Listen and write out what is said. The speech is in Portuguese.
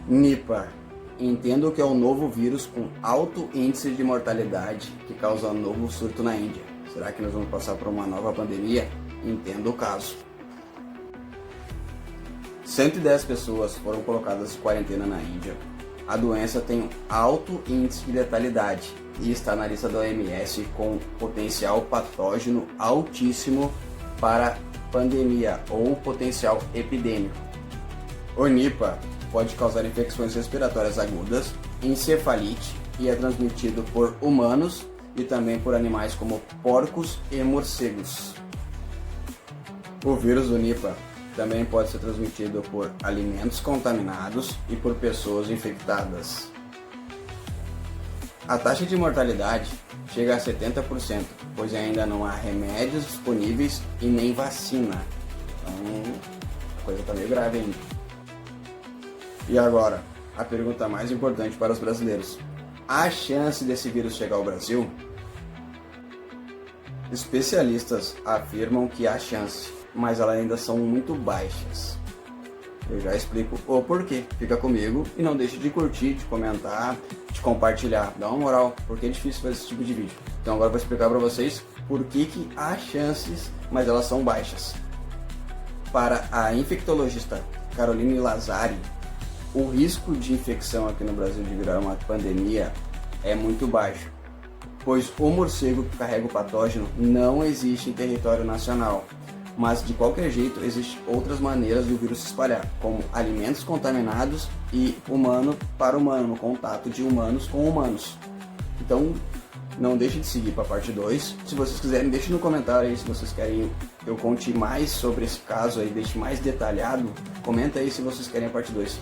Nipah. Entendo que é um novo vírus com alto índice de mortalidade que causa um novo surto na Índia. Será que nós vamos passar por uma nova pandemia? Entendo o caso. 110 pessoas foram colocadas em quarentena na Índia. A doença tem um alto índice de letalidade e está na lista da OMS com potencial patógeno altíssimo para pandemia ou potencial epidêmico. O Nipah pode causar infecções respiratórias agudas, encefalite e é transmitido por humanos e também por animais como porcos e morcegos. O vírus do Nipah também pode ser transmitido por alimentos contaminados e por pessoas infectadas. A taxa de mortalidade chega a 70%, pois ainda não há remédios disponíveis e nem vacina. Então, a coisa está meio grave ainda. E agora, a pergunta mais importante para os brasileiros. Há chance desse vírus chegar ao Brasil? Especialistas afirmam que há chance, mas elas ainda são muito baixas. Eu já explico o porquê. Fica comigo e não deixe de curtir, de comentar, de compartilhar. Dá uma moral, porque é difícil fazer esse tipo de vídeo. Então agora eu vou explicar para vocês por que há chances, mas elas são baixas. Para a infectologista Caroline Lazari, o risco de infecção aqui no Brasil de virar uma pandemia é muito baixo, pois o morcego que carrega o patógeno não existe em território nacional, mas de qualquer jeito existem outras maneiras do vírus se espalhar, como alimentos contaminados e humano para humano, no contato de humanos com humanos. Então não deixe de seguir para a parte 2. Se vocês quiserem, deixe no comentário aí se vocês querem eu conte mais sobre esse caso aí, deixe mais detalhado. Comenta aí se vocês querem a parte 2.